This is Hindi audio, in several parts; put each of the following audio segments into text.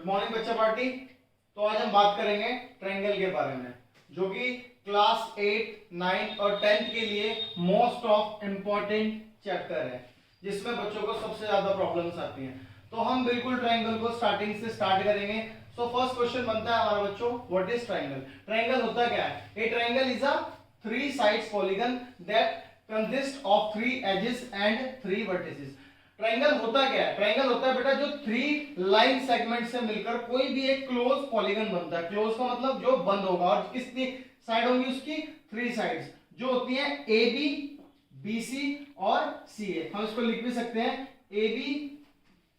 गुड मॉर्निंग बच्चा पार्टी। तो आज हम बात करेंगे ट्रायंगल के बारे में, जो कि क्लास 8, 9 और 10 के लिए मोस्ट ऑफ इम्पोर्टेंट चैप्टर है, जिसमें बच्चों को सबसे ज्यादा प्रॉब्लम्स आती हैं। तो हम बिल्कुल ट्रायंगल को स्टार्टिंग से स्टार्ट करेंगे। सो फर्स्ट क्वेश्चन बनता है हमारा बच्चों, व्हाट इज ट्रायंगल? ट्रायंगल होता क्या है? A triangle is a 3 sides polygon that consist of 3 edges and 3 vertices. Triangle होता क्या है? ट्रायंगल होता है बेटा जो 3 लाइन सेगमेंट से मिलकर कोई भी एक क्लोज पॉलीगन बनता है। क्लोज का मतलब जो बंद होगा, और कितनी साइड होंगी उसकी? 3 साइड्स, जो होती हैं ए बी, बी सी और सी ए। हम इसको लिख भी सकते हैं ए बी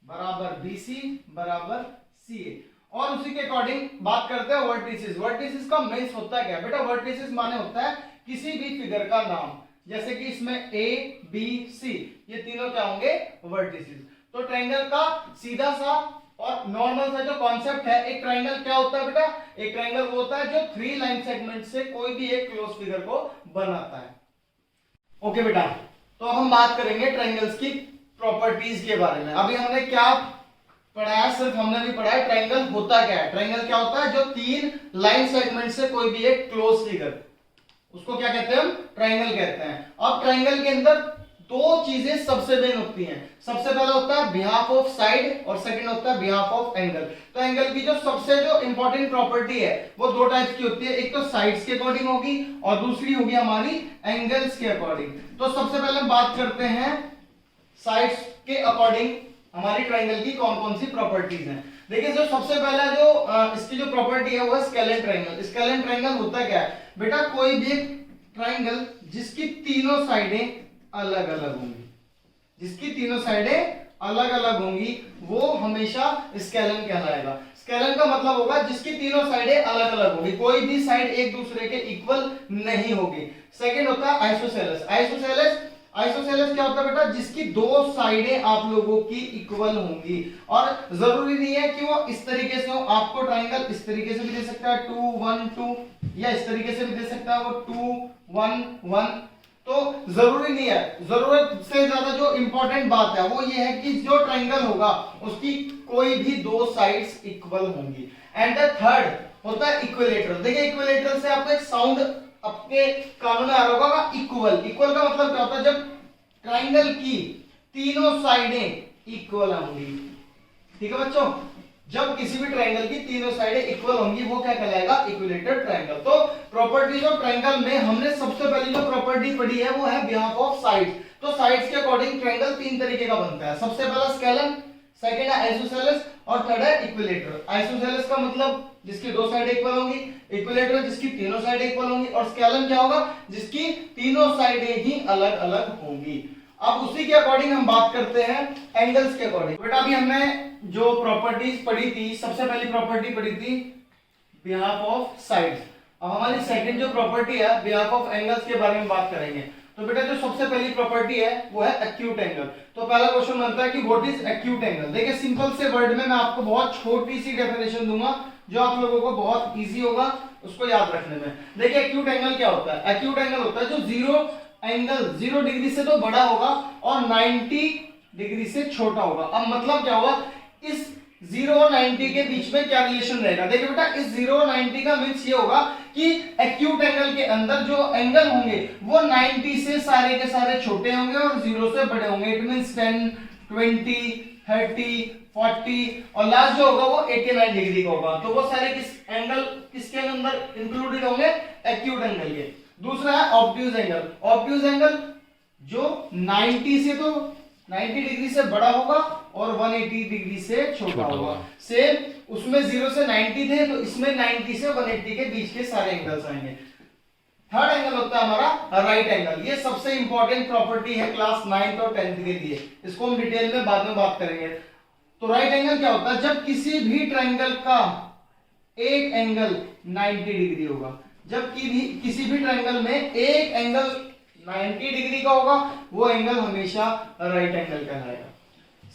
बराबर बी सी बराबर सी ए। और उसी के अकॉर्डिंग बात करते हैं वर्टिसेस। वर्टिसेस का मींस होता है क्या बेटा? वर्टिसेस माने होता है किसी भी फिगर का नाम, जैसे कि इसमें ए बी सी, ये तीनों क्या होंगे? वर्टिसेस। तो ट्रायंगल का सीधा सा और नॉर्मल सा जो कॉन्सेप्ट है, एक ट्रायंगल क्या होता है बेटा? एक ट्रायंगल वो होता है जो 3 लाइन सेगमेंट से कोई भी एक क्लोज फिगर को बनाता है। ओके बेटा, तो हम बात करेंगे ट्रायंगल्स की प्रॉपर्टीज के बारे में। अभी हमने क्या पढ़ाया? सिर्फ हमने भी पढ़ा है ट्रायंगल होता क्या है। ट्रायंगल क्या होता है? जो 3 लाइन सेगमेंट से कोई भी एक क्लोज फिगर, उसको क्या कहते हैं? हम ट्रायंगल कहते हैं। अब ट्रायंगल के अंदर 2 चीजें सबसे मेन होती हैं। सबसे पहला होता है बिहाफ ऑफ साइड और सेकंड होता है बिहाफ ऑफ एंगल। तो एंगल की जो सबसे इंपॉर्टेंट प्रॉपर्टी है वो 2 टाइप्स की होती है। एक तो साइड्स के अकॉर्डिंग होगी और दूसरी होगी हमारी एंगल्स के अकॉर्डिंग। तो सबसे पहले हम बात करते हैं साइड्स के अकॉर्डिंग हमारी ट्रायंगल की कौन कौन सी प्रॉपर्टीज हैं। देखिए, जो सबसे पहला जो इसकी जो प्रॉपर्टी है वो है स्केलेन ट्रायंगल। स्केलेन ट्रायंगल होता क्या है बेटा? कोई भी एक ट्रायंगल जिसकी तीनों साइडें अलग अलग होंगी, जिसकी तीनों साइडें अलग अलग होंगी, वो हमेशा स्केलन कहलाएगा। स्केलन का मतलब होगा जिसकी तीनों साइडें अलग अलग होगी, कोई भी साइड एक दूसरे के इक्वल नहीं होगी। सेकंड होता है आइसोसेलेस। आइसोसेलेस क्या होता है बेटा? जिसकी 2 साइडें आप लोगों की इक्वल होंगी, और जरूरी नहीं है कि वो इस तरीके से हो। आपको ट्रायंगल इस तरीके से भी दे सकता है 2 1 2, या इस तरीके से भी दे सकता है वो 2 1 1। तो जरूरी नहीं है। जरूरत से ज्यादा जो इंपॉर्टेंट बात है वो ये है कि जो ट्रायंगल होगा उसकी कोई भी 2 साइड्स इक्वल होंगी। एंड द थर्ड होता है इक्विलेटरल। देखिए, इक्विलेटरल से आपको एक साउंड आपके कानों में आ रहा होगा, इक्वल। इक्वल का मतलब क्या होता है? जब ट्रायंगल की तीनों साइडें इक्वल होंगी। ठीक है बच्चों, जब किसी भी ट्रायंगल की तीनों साइडें इक्वल होंगी वो क्या कहलाएगा? Equilateral triangle. तो प्रॉपर्टीज ऑफ ट्रायंगल में हमने सबसे पहली जो प्रॉपर्टी पढ़ी है वो है बिहाफ ऑफ साइड्स। तो साइड्स के अकॉर्डिंग ट्रायंगल 3 तरीके का बनता है। सबसे पहला स्केलन, सेकंड है आइसोसेलेस और थर्ड है इक्विलेटरल। आइसोसेलेस का मतलब जिसकी 2 साइड इक्वल होंगी, इक्विलेटरल जिसकी तीनों साइड इक्वल होंगी, और स्केलन क्या होगा? जिसकी तीनों साइडें ही अलग अलग होंगी। अब उसी के अकॉर्डिंग हम बात करते हैं एंगल्स के अकॉर्डिंग। बेटा, अभी हमने जो प्रॉपर्टीज पढ़ी थी, सबसे पहली प्रॉपर्टी पढ़ी थी बिहाफ ऑफ साइड्स। अब हमारी सेकंड जो प्रॉपर्टी है बिहाफ ऑफ एंगल्स के बारे में बात करेंगे। तो बेटा, जो सबसे पहली प्रॉपर्टी है वो है एक्यूट एंगल। तो पहला क्वेश्चन बनता है कि व्हाट इज एक्यूट एंगल? देखिए, सिंपल से वर्ड में मैं आपको बहुत छोटी सी डेफिनेशन दूंगा जो आप लोगों को बहुत इजी होगा उसको याद रखने में। देखिए, एक्यूट एंगल क्या होता है? एक्यूट एंगल होता है जो 0 डिग्री से तो बड़ा होगा और 90 डिग्री से छोटा होगा। अब मतलब क्या होगा? इस 0 और 90 के बीच में क्या रिलेशन रहेगा? देखिए बेटा, इस 0 और 90 का मींस ये होगा कि एक्यूट एंगल के अंदर जो एंगल होंगे वो 90 से सारे के सारे छोटे होंगे और 0 से बड़े होंगे। इट मींस 10 20 30 40 और लास्ट जो होगा वो 89 डिग्री का होगा। तो वो सारे किसके अंदर इंक्लूडेड होंगे? एक्यूट एंगल के। दूसरा है ऑब्ट्यूज एंगल। ऑब्ट्यूज एंगल जो 90 डिग्री से बड़ा होगा और 180 डिग्री से छोटा होगा। सेम उसमें 0 से 90 थे, तो इसमें 90 से 180 के बीच के सारे एंगल्स आएंगे। थर्ड एंगल होता है हमारा राइट एंगल। ये सबसे इंपॉर्टेंट प्रॉपर्टी है क्लास 9th और 10th के लिए। इसको हम डिटेल में बाद में बात करेंगे। तो राइट एंगल क्या होता है? जब किसी भी ट्रायंगल का एक एंगल 90 डिग्री होगा। जब किसी भी ट्रायंगल में एक एंगल 90 डिग्री का होगा, वो एंगल हमेशा राइट एंगल कहलाएगा।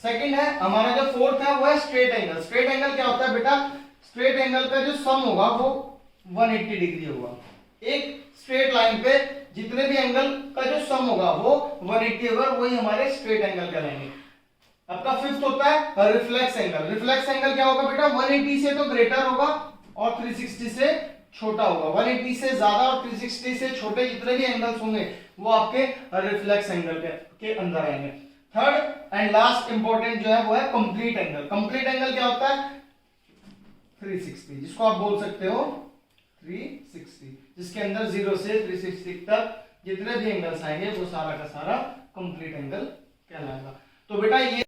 सेकंड है हमारा जो फोर्थ है वो है स्ट्रेट एंगल। स्ट्रेट एंगल क्या होता है बेटा? स्ट्रेट एंगल का जो सम होगा वो 180 डिग्री होगा। एक स्ट्रेट लाइन पे जितने भी एंगल का जो सम होगा वो 180 होगा, वही हमारे स्ट्रेट एंगल कहलाएंगे। आपका फिफ्थ होता है रिफ्लेक्स एंगल। रिफ्लेक्स एंगल क्या होगा बेटा, 180 से तो ग्रेटर होगा और 360 से छोटा होगा। 180 से ज्यादा और 360 से छोटे जितने भी एंगल्स होंगे वो आपके रिफ्लेक्स एंगल के अंदर आएंगे। थर्ड एंड लास्ट इंपॉर्टेंट जो है वो है कंप्लीट एंगल। कंप्लीट एंगल क्या होता है, 360, जिसको आप बोल सकते हो 360, जिसके अंदर 0 से 360 तक जितने भी एंगल्स आएंगे वो सारा का सारा कंप्लीट एंगल कहलाएगा। तो बेटा ये